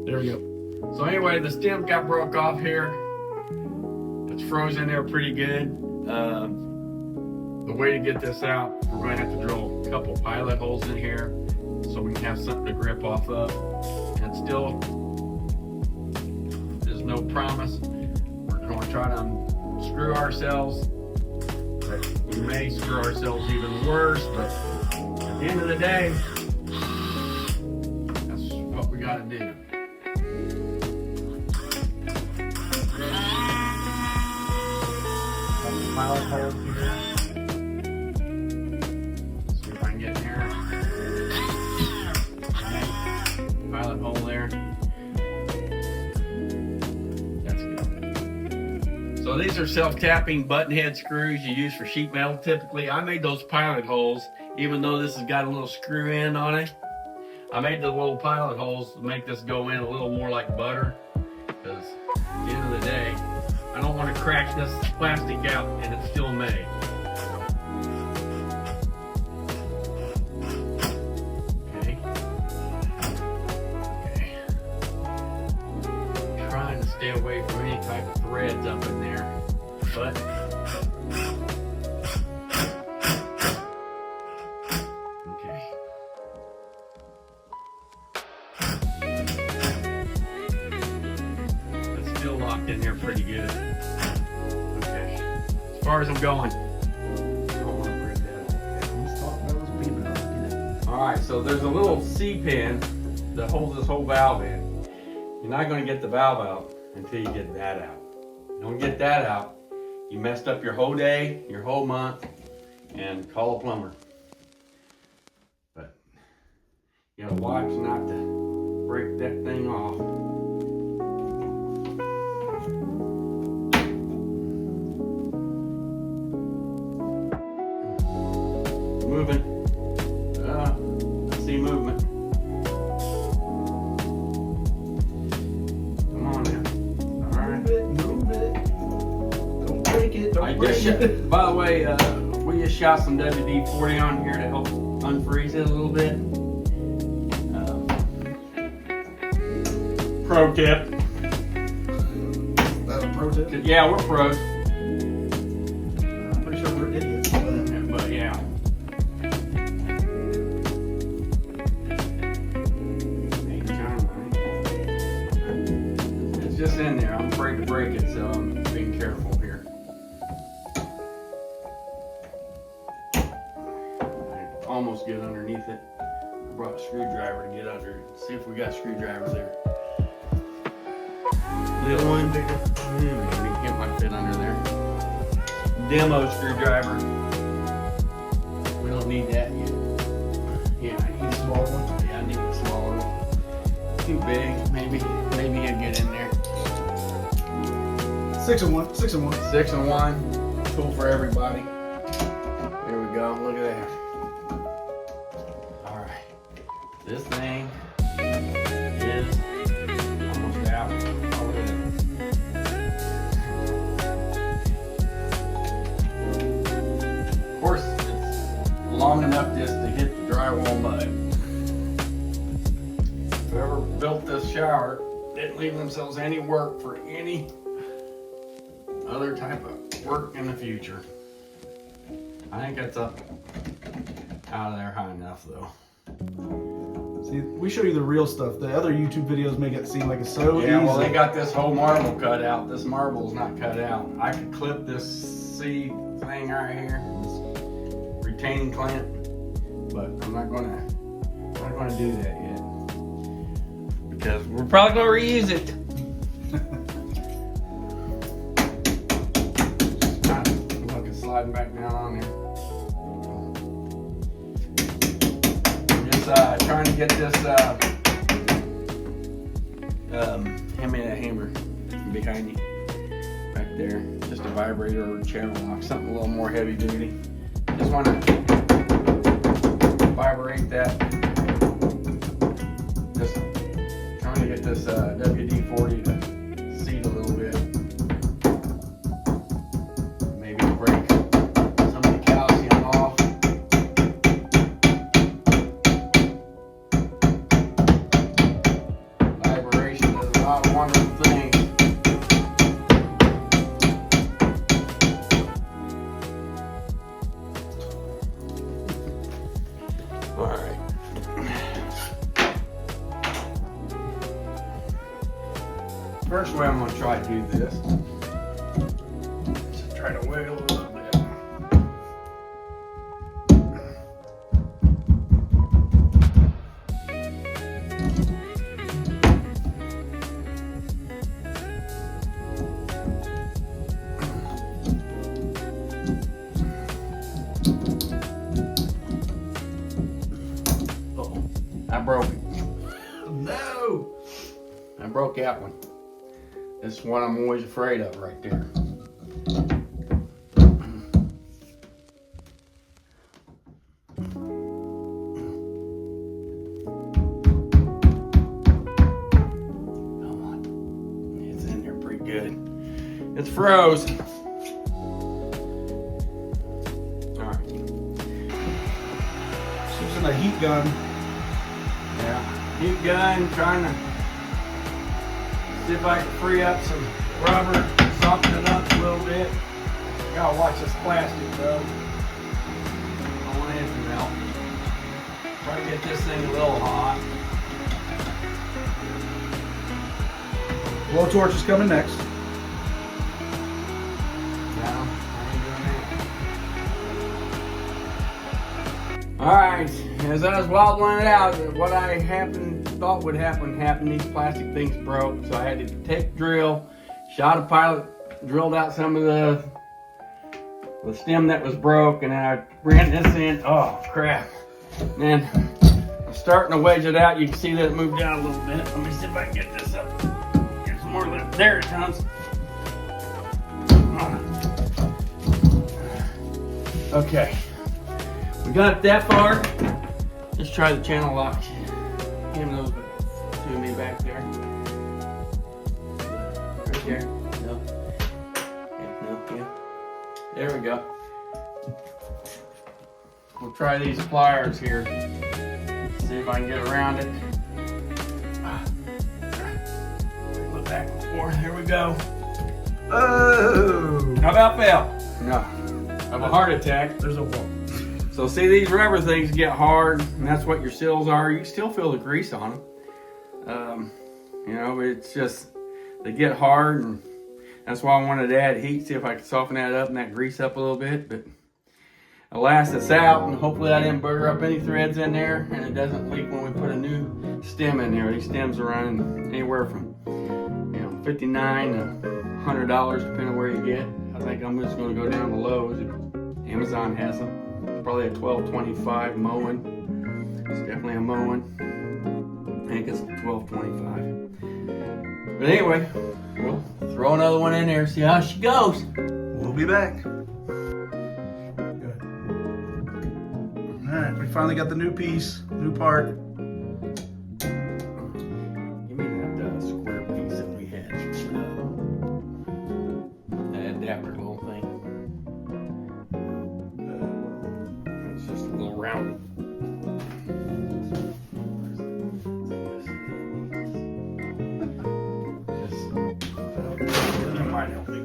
There we go. So anyway, the stem got broke off here. It's frozen there pretty good. The way to get this out, we're going to have to drill a couple pilot holes in here so we can have something to grip off of. And still, there's no promise. We're going to try to unscrew ourselves. But we may screw ourselves even worse, but at the end of the day, that's what we got to do. Pilot holes here. See if I can get in here. Okay. Pilot hole there. That's good. So these are self-tapping button head screws you use for sheet metal typically. I made those pilot holes, even though this has got a little screw end on it. I made the little pilot holes to make this go in a little more like butter, because at the end of the day, I don't want to crack this plastic out and it's still made. Okay. Okay. I'm trying to stay away from any type of threads up in there, but okay. It's still locked in there pretty good. As far as I'm going. I don't want to break that. Alright, so there's a little C-pin that holds this whole valve in. You're not going to get the valve out until you get that out. You don't get that out, you messed up your whole day, your whole month, and call a plumber. But you gotta watch not to break that thing off. Moving. I see movement. Come on now. Alright. Move it. Don't break it. Don't break it. By the way, we just shot some WD-40 on here to help unfreeze it a little bit. Pro tip. That's a pro tip? Yeah, we're pros. I'm pretty sure we're idiots. But yeah. It's just in there. I'm afraid to break it, so I'm being careful here. I almost get underneath it. I brought a screwdriver to get under it. See if we got a screwdriver there. Little one, bigger. Maybe it might fit under there. Demo screwdriver. We don't need that yet. Yeah, I need a smaller one. Yeah, I need a smaller one. Too big, maybe he'd get in there. 6 and 1. 6 and 1. 6 and 1. Tool for everybody. There we go. Look at that. All right. This thing is almost out. Of course, it's long enough just to hit the drywall mud. Whoever built this shower didn't leave themselves any work for any other type of work in the future. I think that's up out of there high enough though. See, we show you the real stuff. The other YouTube videos make it seem like it's so easy. Yeah, well, they got this whole marble cut out. This marble is not cut out. I could clip this C thing right here, this retaining clamp, but I'm not gonna do that yet because we're probably gonna reuse it. Look, it's sliding back down on there. I'm just trying to get this hammer behind you back there. Just a vibrator or channel lock, something a little more heavy duty. Just want to vibrate that. Just trying to get this WD-40 to seat a little bit. Maybe break some of the calcium off. Vibration. First way I'm gonna try to do this. Just try to wiggle a little bit. Uh-oh, I broke it. No! I broke that one. This is what I'm always afraid of right there. Come on. It's in there pretty good. It's froze. Alright. Using a heat gun. Yeah. Heat gun, trying to see if I can free up some rubber, soften it up a little bit. Gotta watch this plastic though. I don't want it to melt. Try to get this thing a little hot. Blowtorch is coming next. No, I ain't doing that. Alright, as I was wobbling it out, what I thought would happen, these plastic things broke, so I had to take the drill, shot a pilot, drilled out some of the stem that was broke, and then I ran this in. Oh crap. And then I'm starting to wedge it out. You can see that it moved down a little bit. Let me see if I can get this up. Get some more lift. There it comes. Okay. We got it that far. Let's try the channel locks. Give those to me back there. Right there. No. Yeah, no, yeah. There we go. We'll try these pliers here. See if I can get around it. Look back and forth. Here we go. Oh! How about fail? No. I have a heart attack. There's a wall. So see, these rubber things get hard, and that's what your seals are. You can still feel the grease on them. You know, it's just, they get hard, and that's why I wanted to add heat, see if I could soften that up and that grease up a little bit. But alas, it's out, and hopefully I didn't burr up any threads in there, and it doesn't leak when we put a new stem in there. These stems are running anywhere from, you know, $59 to $100, depending on where you get. I think I'm just going to go down to Lowe's. Amazon has them. Probably a 1225 mowing. It's definitely a mowing. I think it's 1225. But anyway, we'll throw another one in there, see how she goes. We'll be back. Good. All right, we finally got the new piece, new part. Give me that square piece that we had. That adapter little thing. It's just a little round. That might help me.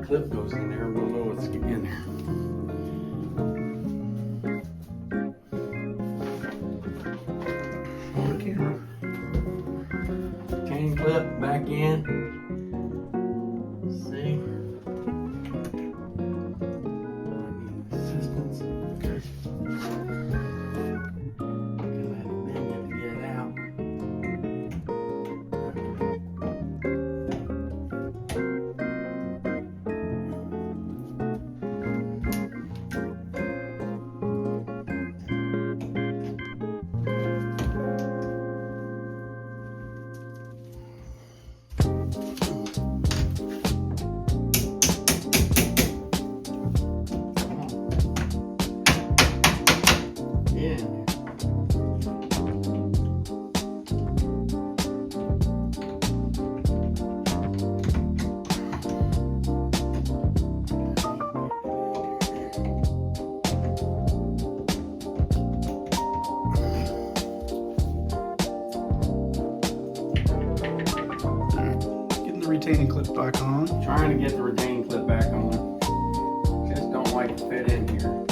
Clip goes in there, we'll know what's in there. On the camera. Chain clip back in. See? I need assistance. Because I had to bend it to get it out. retaining clips back on. Trying to get the retaining clip back on. Just don't like to fit in here.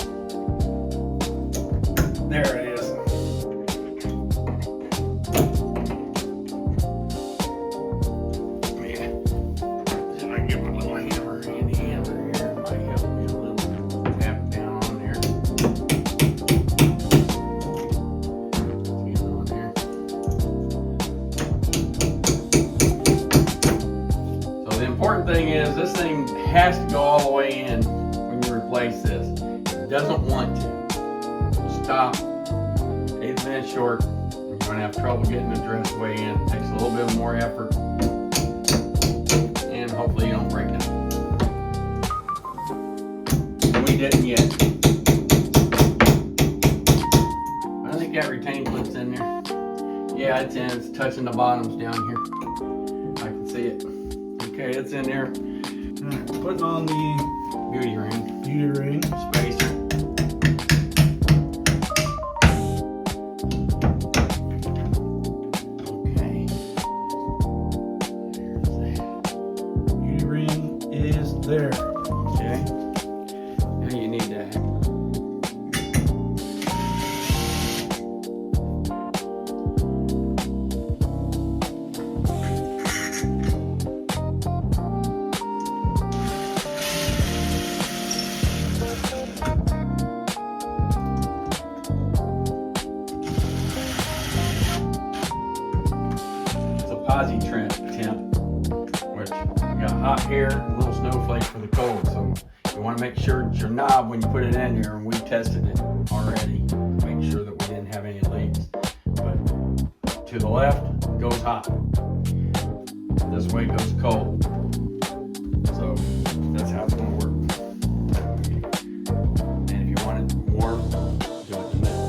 There it is. Yeah. If I get my little hammer, handy hammer here, it might help me a little. Tap down on there. Get on there. So the important thing is this thing has to go all the way in when you replace this. It doesn't want to. Stop. 8 minutes short. You're going to have trouble getting the dress way in. It takes a little bit more effort. And hopefully you don't break it. We didn't yet. I think that retaining clip's in there. Yeah, it's in. It's touching the bottoms down here. I can see it. Okay, it's in there. Alright, putting on the Beauty ring. beauty ring. Spacer. Okay. There's that. Beauty ring is there. Okay. Now you need that. Temp, which you got hot air and little snowflakes for the cold. So you want to make sure that your knob, when you put it in here, and we tested it already, make sure that we didn't have any leaks. But to the left goes hot. This way goes cold. So that's how it's going to work. And if you want it warm, do it in the middle.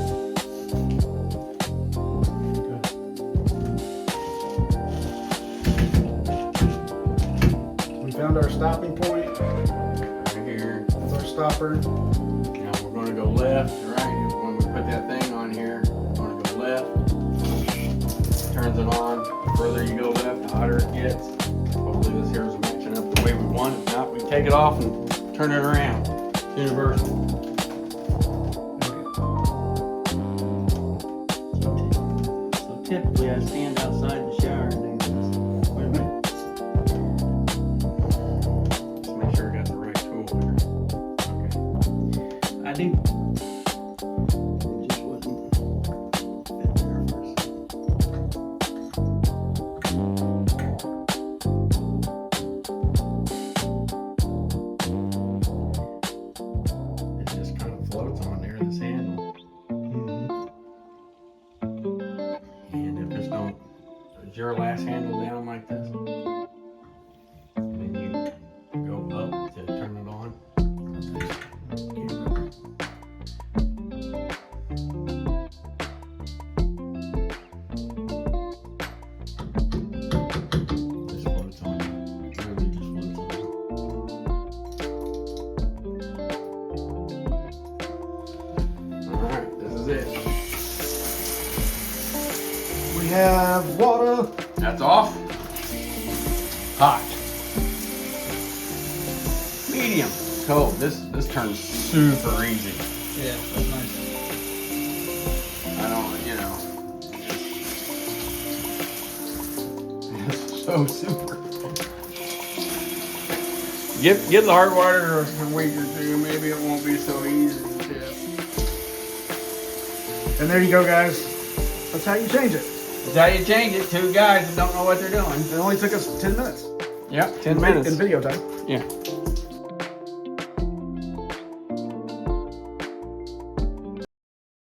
Found our stopping point. Right here. That's our stopper. Now we're going to go left, right? When we put that thing on here, we're going to go left. Turns it on. The further you go left, the hotter it gets. Hopefully this here is matching up the way we want it. Now we take it off and turn it around. It's universal. So typically I stand outside the shower and do this. Wait a minute. Just make sure I got the right tool here. Okay. I do. It just wasn't fit there first. It just kind of floats on there, this handle. And if there's no, is your last handle down like this? And then you go up to turn it on. Just floats on. It really just floats on. Alright, this is it. We have water. That's off. Hot. Medium. Cold. This turns super easy. Yeah, that's nice. I don't, you know. It's so super. Get the hard water a week or two. Maybe it won't be so easy. And there you go, guys. That's how you change it. That's how you change it. Two guys that don't know what they're doing. It only took us 10 minutes. Yep, 10 minutes. In video time. Yeah.